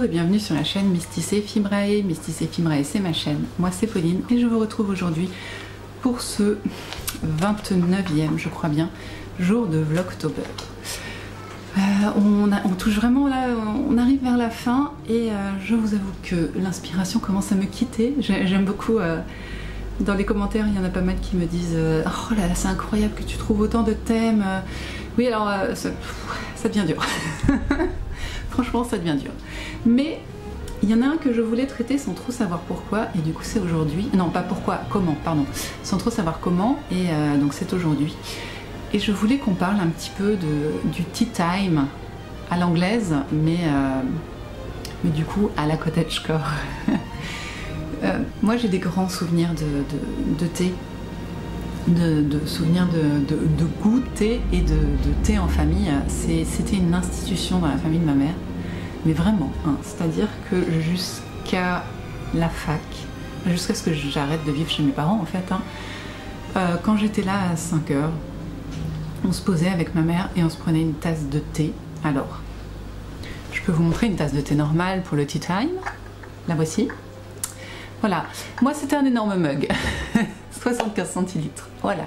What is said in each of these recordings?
Bonjour et bienvenue sur la chaîne Mysticé Fibrae. Mysticé Fibrae, c'est ma chaîne. Moi c'est Pauline et je vous retrouve aujourd'hui pour ce 29e, je crois bien, jour de Vlogtober. On touche vraiment là, on arrive vers la fin et je vous avoue que l'inspiration commence à me quitter. J'aime beaucoup, dans les commentaires il y en a pas mal qui me disent oh là là c'est incroyable que tu trouves autant de thèmes. Oui alors ça devient dur. Franchement ça devient dur. Mais il y en a un que je voulais traiter sans trop savoir pourquoi et du coup c'est aujourd'hui. Non pas pourquoi, comment, pardon. Sans trop savoir comment et donc c'est aujourd'hui. Et je voulais qu'on parle un petit peu du tea time à l'anglaise, mais du coup à la cottagecore. Moi j'ai des grands souvenirs de thé, de souvenirs de goûter et de thé en famille. C'était une institution dans la famille de ma mère, mais vraiment, hein, c'est-à-dire que jusqu'à la fac, jusqu'à ce que j'arrête de vivre chez mes parents en fait, hein, quand j'étais là à 5 heures, on se posait avec ma mère et on se prenait une tasse de thé. Alors, je peux vous montrer une tasse de thé normale pour le tea time. La voici. Voilà. Moi, c'était un énorme mug. 75 centilitres. Voilà.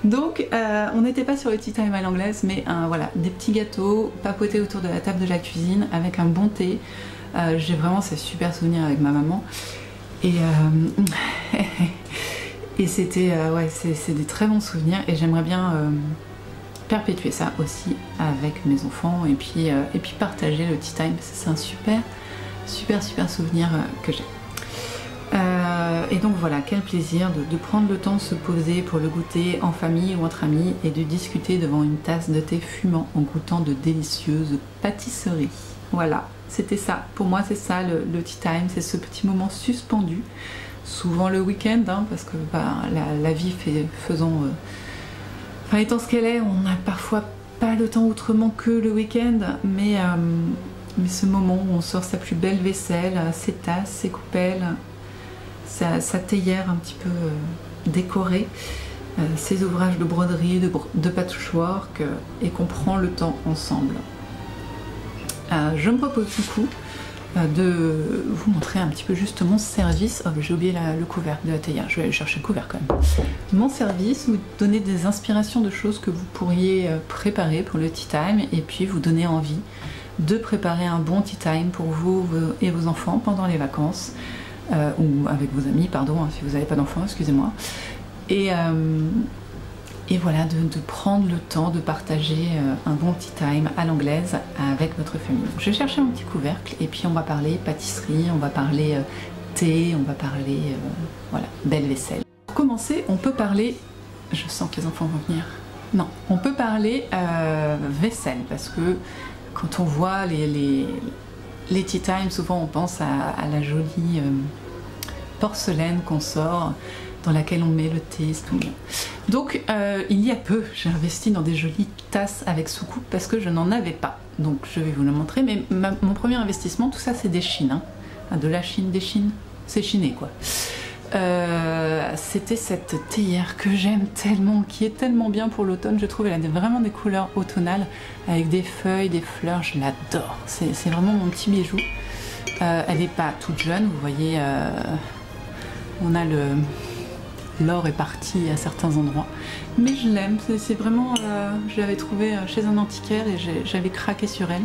Donc, on n'était pas sur le tea time à l'anglaise, mais voilà, des petits gâteaux papotés autour de la table de la cuisine avec un bon thé. J'ai vraiment ces super souvenirs avec ma maman. Et... et c'était ouais, c'est des très bons souvenirs et j'aimerais bien perpétuer ça aussi avec mes enfants et puis partager le tea time parce que c'est un super souvenir que j'ai. Et donc voilà, quel plaisir de prendre le temps de se poser pour le goûter en famille ou entre amis et de discuter devant une tasse de thé fumant en goûtant de délicieuses pâtisseries. Voilà, c'était ça. Pour moi c'est ça le tea time, c'est ce petit moment suspendu. Souvent le week-end, hein, parce que bah, la vie étant ce qu'elle est, on n'a parfois pas le temps autrement que le week-end, mais ce moment où on sort sa plus belle vaisselle, ses tasses, ses coupelles, sa théière un petit peu décorée, ses ouvrages de broderie, de patchwork, et qu'on prend le temps ensemble. Je me propose du coup de vous montrer un petit peu juste mon service. Oh, j'ai oublié le couvercle de la théière, je vais aller chercher le couvercle quand même. Mon service, vous donner des inspirations de choses que vous pourriez préparer pour le tea time et puis vous donner envie de préparer un bon tea time pour vous et vos enfants pendant les vacances ou avec vos amis, pardon, hein, si vous n'avez pas d'enfants, excusez-moi. Et voilà, de prendre le temps de partager un bon tea time à l'anglaise avec votre famille. Donc, je vais chercher un petit couvercle et puis on va parler pâtisserie, on va parler thé, on va parler voilà, belle vaisselle. Pour commencer, on peut parler... Je sens que les enfants vont venir. Non, on peut parler vaisselle parce que quand on voit les tea time, souvent on pense à la jolie porcelaine qu'on sort, dans laquelle on met le thé, c'est tout bien. Donc il y a peu, j'ai investi dans des jolies tasses avec soucoupe parce que je n'en avais pas. Donc je vais vous le montrer, mais mon premier investissement, tout ça c'est des Chines, hein. De la Chine, des Chines, c'est chiné quoi. C'était cette théière que j'aime tellement, qui est tellement bien pour l'automne, je trouve. Elle a vraiment des couleurs automnales avec des feuilles, des fleurs, je l'adore. C'est vraiment mon petit bijou. Elle n'est pas toute jeune, vous voyez, on a l'or est parti à certains endroits, mais je l'aime, c'est vraiment, je l'avais trouvée chez un antiquaire et j'avais craqué sur elle.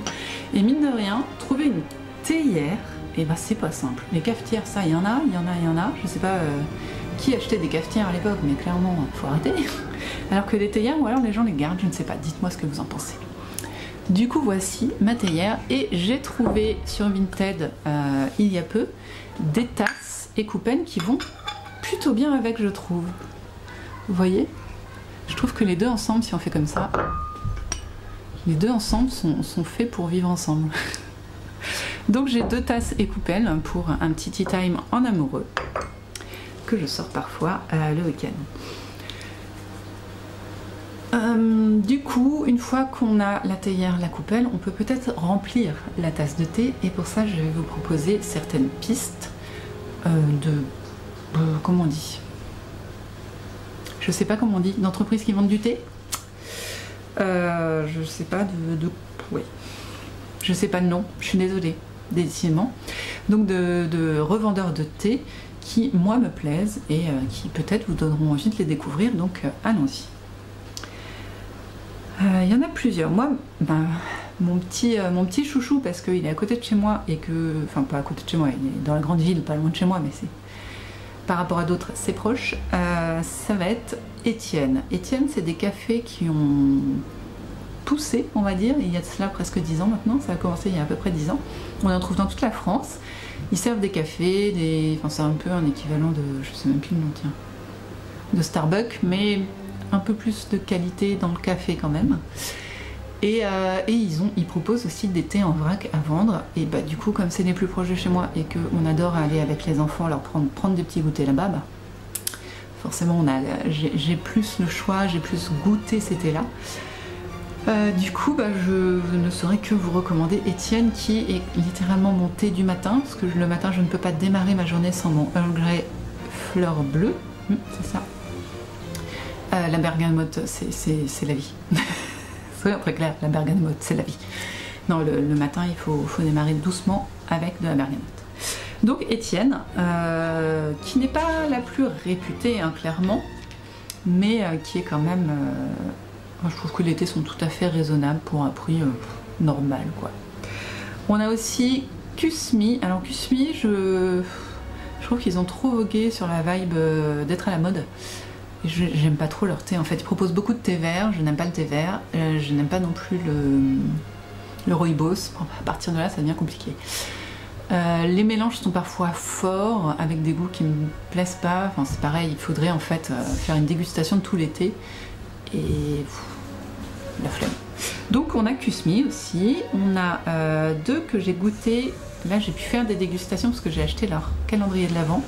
Et mine de rien, trouver une théière, et bah c'est pas simple. Les cafetières, ça, il y en a. Je sais pas qui achetait des cafetières à l'époque, mais clairement, faut arrêter. Alors que les théières, ou alors les gens les gardent, je ne sais pas. Dites-moi ce que vous en pensez. Du coup, voici ma théière et j'ai trouvé sur Vinted il y a peu des tasses et coupelles qui vont plutôt bien avec, je trouve. Vous voyez? Je trouve que les deux ensemble, si on fait comme ça, les deux ensemble sont faits pour vivre ensemble. Donc j'ai deux tasses et coupelles pour un petit tea time en amoureux que je sors parfois le week-end. Du coup, une fois qu'on a la théière, la coupelle, on peut peut-être remplir la tasse de thé et pour ça je vais vous proposer certaines pistes comment on dit? Je sais pas comment on dit, d'entreprises qui vendent du thé. Je sais pas oui. Je sais pas le nom, je suis désolée. décidément. Donc de revendeurs de thé qui, moi, me plaisent et qui peut-être vous donneront envie de les découvrir, donc allons-y. Il y en a plusieurs. Moi, mon petit chouchou, parce qu'il est à côté de chez moi et que... Enfin, pas à côté de chez moi, il est dans la grande ville, pas loin de chez moi, mais c'est... Par rapport à d'autres, c'est proche. Ça va être Étienne. Étienne, c'est des cafés qui ont poussé, on va dire. Il y a de cela presque 10 ans maintenant. Ça a commencé il y a à peu près 10 ans. On en trouve dans toute la France. Ils servent des cafés, Enfin, c'est un peu un équivalent de... Je sais même plus le nom, tiens. De Starbucks, mais un peu plus de qualité dans le café quand même. Et ils proposent aussi des thés en vrac à vendre. Et bah, du coup, comme c'est les plus proches de chez moi et qu'on adore aller avec les enfants, leur prendre des petits goûters là-bas, bah, forcément j'ai plus le choix, j'ai plus goûté ces thés-là. Du coup, bah, je ne saurais que vous recommander Étienne, qui est littéralement mon thé du matin, parce que le matin, je ne peux pas démarrer ma journée sans mon Earl Grey fleur bleue. C'est ça. La bergamote, c'est la vie. Soyons très clair, la bergamote, c'est la vie. Non, le matin, il faut démarrer doucement avec de la bergamote. Donc Étienne, qui n'est pas la plus réputée, hein, clairement, mais qui est quand même... je trouve que les thés sont tout à fait raisonnables pour un prix normal, quoi. On a aussi Kusmi. Alors Kusmi, je trouve qu'ils ont trop vogué sur la vibe d'être à la mode. J'aime pas trop leur thé en fait. Ils proposent beaucoup de thé vert, je n'aime pas le thé vert, je n'aime pas non plus le rooibos. À partir de là, ça devient compliqué. Les mélanges sont parfois forts, avec des goûts qui me plaisent pas. Enfin, c'est pareil, il faudrait en fait faire une dégustation de tous les thés. Et la flemme. Donc on a Kusmi aussi. On a deux que j'ai goûté. Là, j'ai pu faire des dégustations parce que j'ai acheté leur calendrier de l'Avent.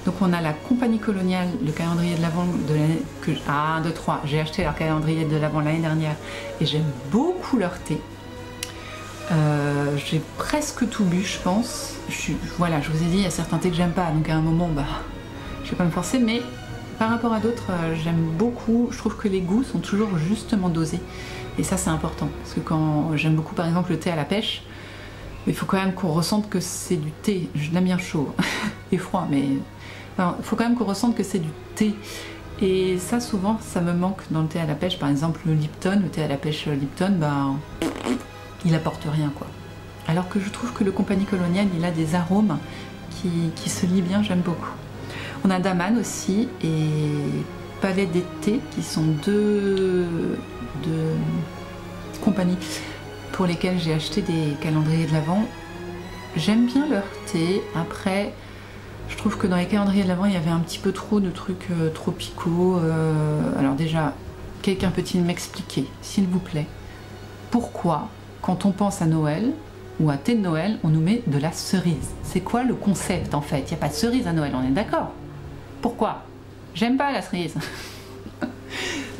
Donc on a la Compagnie Coloniale, le calendrier de l'Avent de l'année... 1, 2, 3. J'ai acheté leur calendrier de l'Avent l'année dernière et j'aime beaucoup leur thé. J'ai presque tout bu, je pense. Voilà, je vous ai dit, il y a certains thés que j'aime pas, donc à un moment, bah, je vais pas me forcer, mais par rapport à d'autres, j'aime beaucoup. Je trouve que les goûts sont toujours justement dosés. Et ça, c'est important. Parce que quand j'aime beaucoup, par exemple, le thé à la pêche, il faut quand même qu'on ressente que c'est du thé. Je l'aime bien chaud et froid, mais... Enfin, il faut quand même qu'on ressente que c'est du thé. Et ça, souvent, ça me manque dans le thé à la pêche. Par exemple, le Lipton, le thé à la pêche Lipton, bah, il apporte rien, quoi. Alors que je trouve que le Compagnie Coloniale, il a des arômes qui se lient bien, j'aime beaucoup. On a Daman aussi et Palais d'été, qui sont deux compagnies pour lesquelles j'ai acheté des calendriers de l'Avent. J'aime bien leur thé. Après, je trouve que dans les calendriers de l'Avent, il y avait un petit peu trop de trucs tropicaux. Alors déjà, quelqu'un peut-il m'expliquer, s'il vous plaît, pourquoi, quand on pense à Noël ou à thé de Noël, on nous met de la cerise? C'est quoi le concept en fait? Il n'y a pas de cerise à Noël, on est d'accord? Pourquoi? J'aime pas la cerise.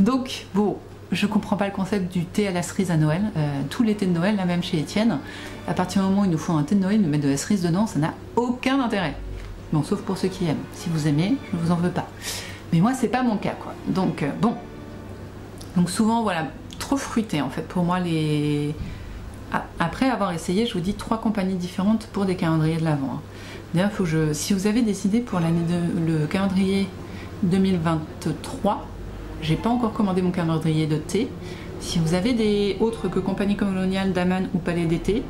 Donc, bon, je comprends pas le concept du thé à la cerise à Noël. Tous les thés de Noël, là même chez Étienne, à partir du moment où ils nous font un thé de Noël, ils nous mettent de la cerise dedans, ça n'a aucun intérêt. Bon, sauf pour ceux qui aiment. Si vous aimez, je ne vous en veux pas. Mais moi, c'est pas mon cas, quoi. Donc, bon. Donc souvent, voilà, trop fruité, en fait. Pour moi, après avoir essayé, je vous dis, 3 compagnies différentes pour des calendriers de l'Avent. Hein. D'ailleurs, si vous avez décidé pour le calendrier 2023, j'ai pas encore commandé mon calendrier de thé. Si vous avez des autres que Compagnie Coloniale, Daman ou Palais d'été,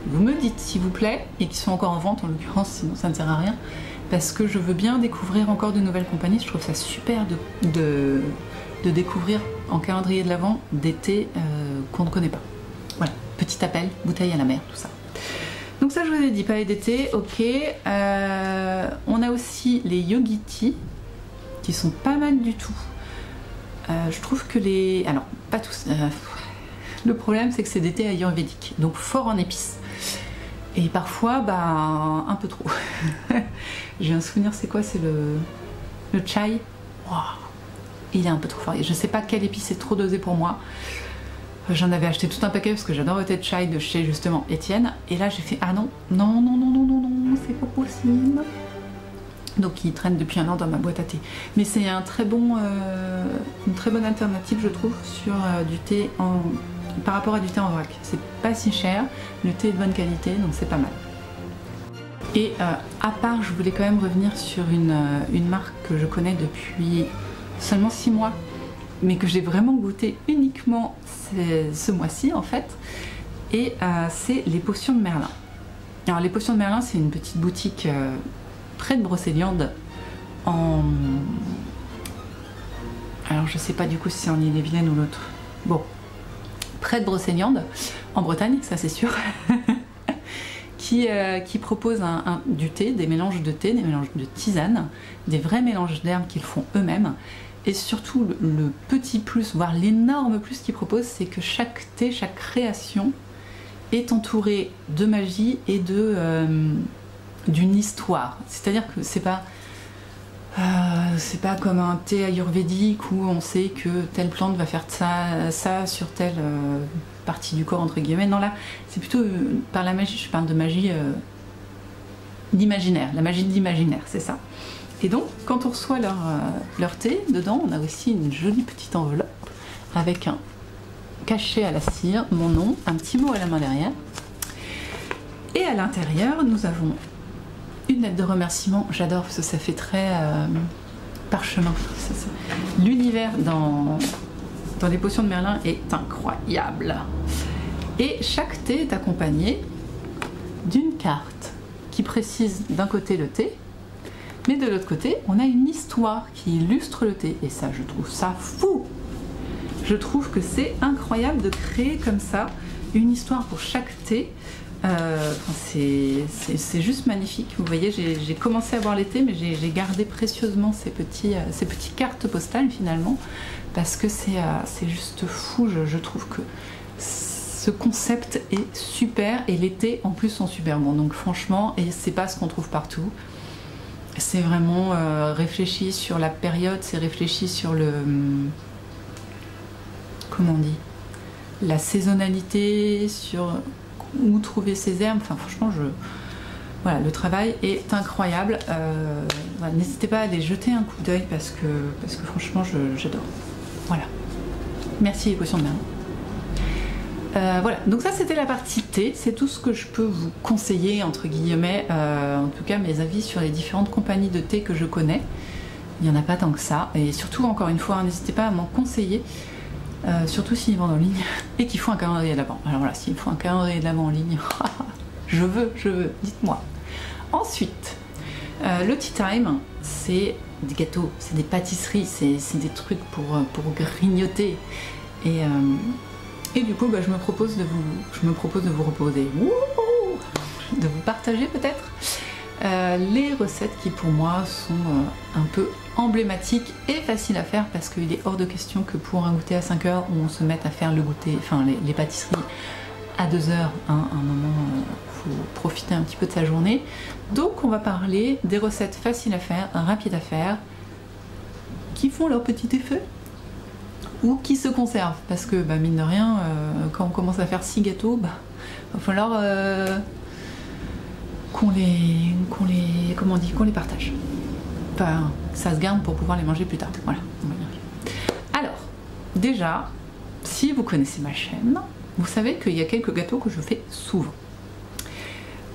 vous me dites s'il vous plaît, et qui sont encore en vente en l'occurrence, sinon ça ne sert à rien, parce que je veux bien découvrir encore de nouvelles compagnies. Je trouve ça super de découvrir en calendrier de l'Avent des thés qu'on ne connaît pas. Voilà, petit appel, bouteille à la mer, tout ça. Donc ça, je vous ai dit, Palais d'été, ok. On a aussi les Yogi Tea, qui sont pas mal du tout. Je trouve que les... Alors, pas tous... le problème, c'est que c'est des thés ayurvédiques, donc fort en épices. Et parfois, bah, un peu trop. J'ai un souvenir, c'est quoi? C'est le chai. Wow. Il est un peu trop fort. Je sais pas quelle épice est trop dosée pour moi. J'en avais acheté tout un paquet parce que j'adore le thé de chai de chez justement Étienne. Et là, j'ai fait ah non, non, non, non, non, non, non, c'est pas possible. Donc il traîne depuis un an dans ma boîte à thé. Mais c'est un très bon, une très bonne alternative, je trouve, sur du thé par rapport à du thé en vrac. C'est pas si cher, le thé est de bonne qualité, donc c'est pas mal. Et à part, je voulais quand même revenir sur une marque que je connais depuis seulement 6 mois, mais que j'ai vraiment goûté uniquement ce mois-ci en fait, et c'est les Potions de Merlin. Alors les Potions de Merlin, c'est une petite boutique près de Brocéliande, alors je sais pas du coup si c'est en Ille-et-Vilaine ou l'autre, bon, près de Brocéliande, en Bretagne, ça c'est sûr. Qui propose du thé, des mélanges de thé, des mélanges de tisane, des vrais mélanges d'herbes qu'ils font eux-mêmes. Et surtout, le petit plus, voire l'énorme plus qu'ils proposent, c'est que chaque thé, chaque création est entourée de magie et d'une histoire. C'est-à-dire que c'est pas comme un thé ayurvédique où on sait que telle plante va faire ça sur telle partie du corps entre guillemets. Non, là c'est plutôt par la magie, je parle de magie d'imaginaire, la magie de l'imaginaire, c'est ça. Et donc quand on reçoit leur thé, dedans on a aussi une jolie petite enveloppe avec un cachet à la cire, mon nom, un petit mot à la main derrière. Et à l'intérieur nous avons une lettre de remerciement, j'adore parce que ça fait très parchemin. L'univers dans les Potions de Merlin est incroyable. Et chaque thé est accompagné d'une carte qui précise d'un côté le thé, mais de l'autre côté, on a une histoire qui illustre le thé. Et ça, je trouve ça fou. Je trouve que c'est incroyable de créer comme ça une histoire pour chaque thé. C'est juste magnifique. Vous voyez, j'ai commencé à boire les thés, mais j'ai gardé précieusement ces petites cartes postales finalement, parce que c'est juste fou. Je trouve que ce concept est super et les thés en plus sont super bons. Donc franchement, et c'est pas ce qu'on trouve partout. C'est vraiment réfléchi sur la période, c'est réfléchi sur le... comment on dit, la saisonnalité, sur où trouver ces herbes. Enfin franchement, voilà, le travail est incroyable. Voilà, n'hésitez pas à aller jeter un coup d'œil parce que franchement j'adore. Voilà. Merci les Potions de Merlin. Voilà, donc ça c'était la partie thé, c'est tout ce que je peux vous conseiller entre guillemets, en tout cas mes avis sur les différentes compagnies de thé que je connais. Il n'y en a pas tant que ça, et surtout encore une fois, n'hésitez pas à m'en conseiller, surtout s'ils vendent en ligne et qu'ils font un calendrier de l'avant. Alors voilà, s'ils font un calendrier de l'avant en ligne, je veux, dites-moi. Ensuite, le tea time, c'est des gâteaux, c'est des pâtisseries, c'est des trucs pour grignoter. Et du coup, bah, je me propose de vous reposer, de vous partager peut-être les recettes qui pour moi sont un peu emblématiques et faciles à faire, parce qu'il est hors de question que pour un goûter à 5 heures, on se mette à faire le goûter, enfin les pâtisseries à 2 heures, hein, à un moment, faut profiter un petit peu de sa journée. Donc on va parler des recettes faciles à faire, rapides à faire, qui font leur petit effet ou qui se conservent, parce que bah, mine de rien, quand on commence à faire 6 gâteaux, bah, va falloir qu'on les partage. Enfin, ça se garde pour pouvoir les manger plus tard. Voilà, on va dire. Alors, déjà, si vous connaissez ma chaîne, vous savez qu'il y a quelques gâteaux que je fais souvent.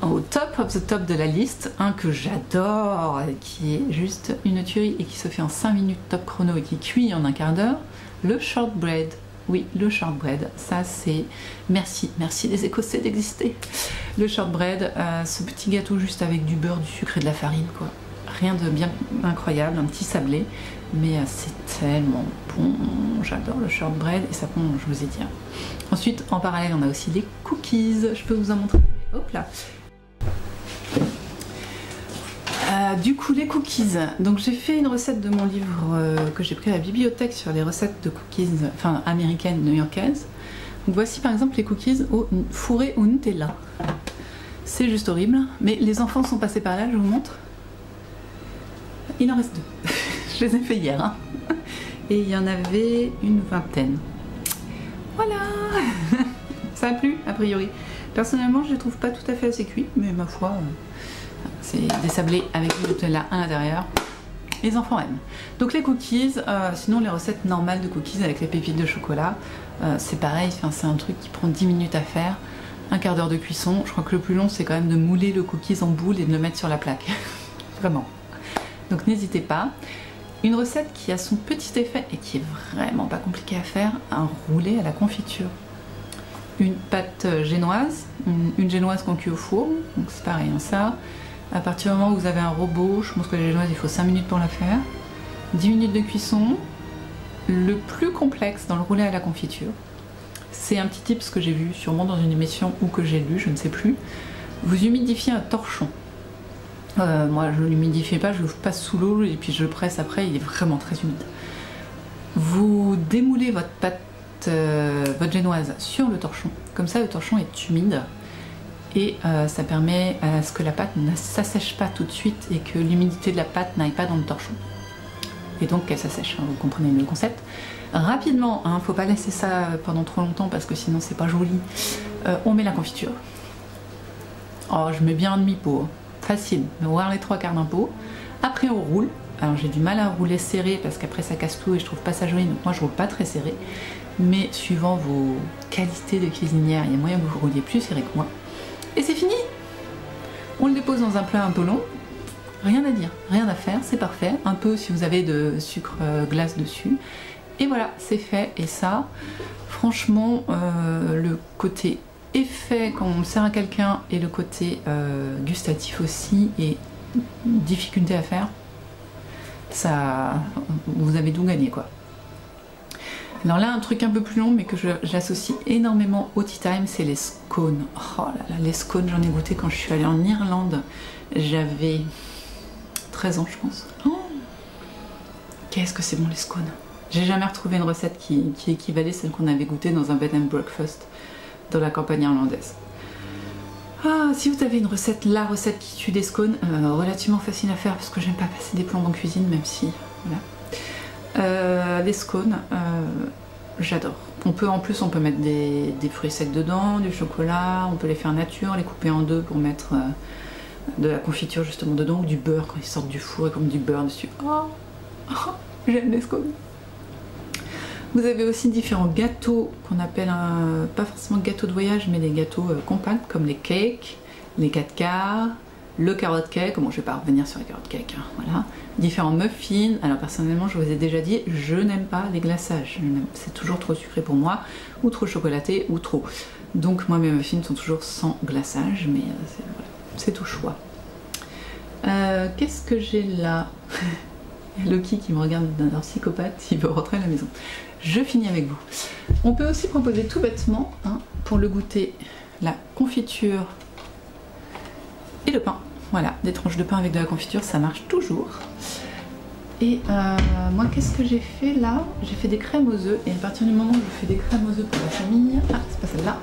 Au top of the top de la liste, un que j'adore, qui est juste une tuerie et qui se fait en 5 minutes top chrono et qui cuit en un quart d'heure, le shortbread. Oui, le shortbread, ça c'est... Merci les Écossais d'exister. Le shortbread, ce petit gâteau juste avec du beurre, du sucre et de la farine, quoi. Rien de bien incroyable, un petit sablé, mais c'est tellement bon. J'adore le shortbread et ça prend, je vous ai dit. Ensuite, en parallèle, on a aussi les cookies. Je peux vous en montrer. Hop là. Du coup, les cookies. Donc, j'ai fait une recette de mon livre que j'ai pris à la bibliothèque sur les recettes de cookies, enfin américaines, new-yorkaises. Donc, voici par exemple les cookies fourrés au Nutella. C'est juste horrible, mais les enfants sont passés par là, je vous montre. Il en reste 2. Je les ai fait hier. Hein. Et il y en avait une vingtaine. Voilà. Ça a plu, a priori. Personnellement, je les trouve pas tout à fait assez cuits, mais ma foi... c'est des sablés avec du Nutella à l'intérieur. Les enfants aiment. Donc les cookies, sinon les recettes normales de cookies avec les pépites de chocolat, c'est pareil, c'est un truc qui prend 10 minutes à faire. un quart d'heure de cuisson. Je crois que le plus long c'est quand même de mouler le cookies en boule et de le mettre sur la plaque. Vraiment. Donc n'hésitez pas. Une recette qui a son petit effet et qui est vraiment pas compliquée à faire, un roulé à la confiture. Une pâte génoise, une génoise qu'on cuit au four, donc c'est pareil, hein, ça. À partir du moment où vous avez un robot, je pense que la génoise il faut 5 minutes pour la faire. 10 minutes de cuisson. Le plus complexe dans le roulé à la confiture, c'est un petit tips que j'ai vu sûrement dans une émission ou que j'ai lu, je ne sais plus. Vous humidifiez un torchon. Moi je ne l'humidifie pas, je le passe sous l'eau et puis je le presse après, il est vraiment très humide. Vous démoulez votre pâte, votre génoise sur le torchon, comme ça le torchon est humide et ça permet à ce que la pâte ne s'assèche pas tout de suite et que l'humidité de la pâte n'aille pas dans le torchon. Et donc qu'elle s'assèche, hein, vous comprenez le concept. Rapidement, hein, faut pas laisser ça pendant trop longtemps parce que sinon c'est pas joli. On met la confiture. Oh, je mets bien un demi-pot, facile, voir les 3/4 d'un pot. Après on roule. Alors j'ai du mal à rouler serré parce qu'après ça casse tout et je trouve pas ça joli, donc moi je roule pas très serré. Mais suivant vos qualités de cuisinière, il y a moyen que vous rouliez plus serré que moi. Et c'est fini. On le dépose dans un plat un peu long. Rien à dire, rien à faire, c'est parfait. Un peu si vous avez de sucre glace dessus. Et voilà, c'est fait. Et ça, franchement, le côté effet quand on le sert à quelqu'un et le côté gustatif aussi et difficulté à faire, ça, vous avez tout gagné quoi. Alors là, un truc un peu plus long mais que j'associe énormément au tea time, c'est les scones. Oh là là, les scones, j'en ai goûté quand je suis allée en Irlande. J'avais 13 ans je pense. Oh, qu'est-ce que c'est bon les scones. J'ai jamais retrouvé une recette qui équivalait celle qu'on avait goûtée dans un bed and breakfast dans la campagne irlandaise. Ah, si vous avez une recette, la recette qui tue des scones, relativement facile à faire parce que j'aime pas passer des plombs en cuisine, même si, voilà. Les scones, j'adore. En plus on peut mettre des fruits secs dedans, du chocolat, on peut les faire nature, les couper en deux pour mettre de la confiture justement dedans, ou du beurre quand ils sortent du four et comme du beurre dessus. Oh, oh, j'aime les scones. Vous avez aussi différents gâteaux qu'on appelle, pas forcément gâteaux de voyage, mais des gâteaux compacts comme les cakes, les 4 quarts, le carrot cake. Bon, je vais pas revenir sur les carrot cake, hein, voilà. Différents muffins. Alors personnellement, je vous ai déjà dit, je n'aime pas les glaçages. C'est toujours trop sucré pour moi, ou trop chocolaté, ou trop. Donc moi, mes muffins sont toujours sans glaçage, mais c'est au choix. Qu'est-ce que j'ai là? Il y a Loki qui me regarde d'un psychopathe, il veut rentrer à la maison. Je finis avec vous. On peut aussi proposer tout bêtement, hein, pour le goûter, la confiture et le pain. Voilà, des tranches de pain avec de la confiture, ça marche toujours. Et moi, qu'est-ce que j'ai fait là? J'ai fait des crèmes aux œufs. Et à partir du moment où je fais des crèmes aux œufs pour la famille, ah, c'est pas celle-là,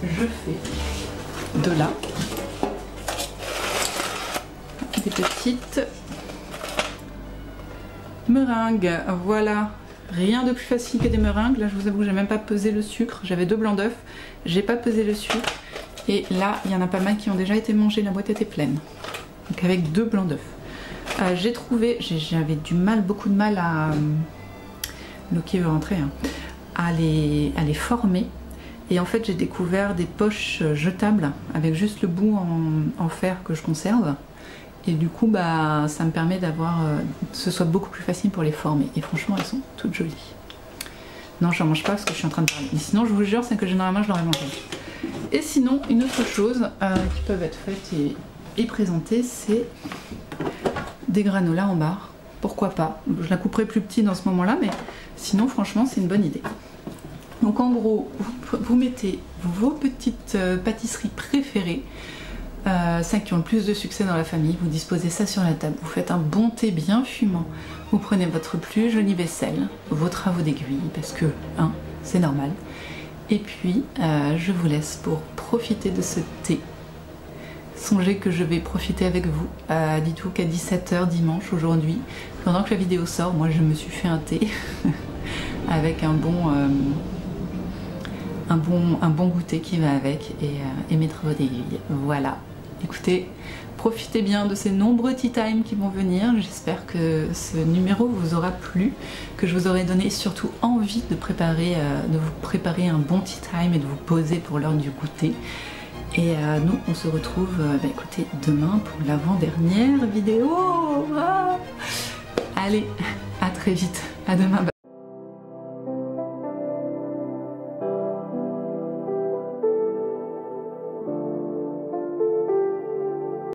je fais de là des petites meringues. Voilà, rien de plus facile que des meringues. Là, je vous avoue, j'ai même pas pesé le sucre. J'avais 2 blancs d'œufs, j'ai pas pesé le sucre. Et là, il y en a pas mal qui ont déjà été mangés. La boîte était pleine. Donc avec 2 blancs d'œufs. J'ai trouvé, j'avais du mal, beaucoup de mal à Loki veut rentrer, hein, à les former. Et en fait, j'ai découvert des poches jetables avec juste le bout en fer que je conserve. Et du coup, bah, ça me permet d'avoir, ce soit beaucoup plus facile pour les former. Et franchement, elles sont toutes jolies. Non, je n'en mange pas parce que je suis en train de parler. Mais sinon, je vous jure, c'est que généralement, je l'aurais mangé. Et sinon, une autre chose qui peuvent être faites et présentées, c'est des granolas en barre. Pourquoi pas? Je la couperai plus petite dans ce moment-là, mais sinon, franchement, c'est une bonne idée. Donc, en gros, vous mettez vos petites pâtisseries préférées. Celles qui ont le plus de succès dans la famille, vous disposez ça sur la table, vous faites un bon thé bien fumant, vous prenez votre plus jolie vaisselle, vos travaux d'aiguille, parce que, hein, c'est normal, et puis je vous laisse pour profiter de ce thé. Songez que je vais profiter avec vous, dites-vous qu'à 17 h dimanche aujourd'hui, pendant que la vidéo sort, moi je me suis fait un thé, avec un bon goûter qui va avec, et mes travaux d'aiguille, voilà. Écoutez, profitez bien de ces nombreux tea time qui vont venir. J'espère que ce numéro vous aura plu, que je vous aurai donné surtout envie de vous préparer un bon tea time et de vous poser pour l'heure du goûter. Et nous, on se retrouve écoutez, demain pour l'avant-dernière vidéo. Ah, allez, à très vite, à demain.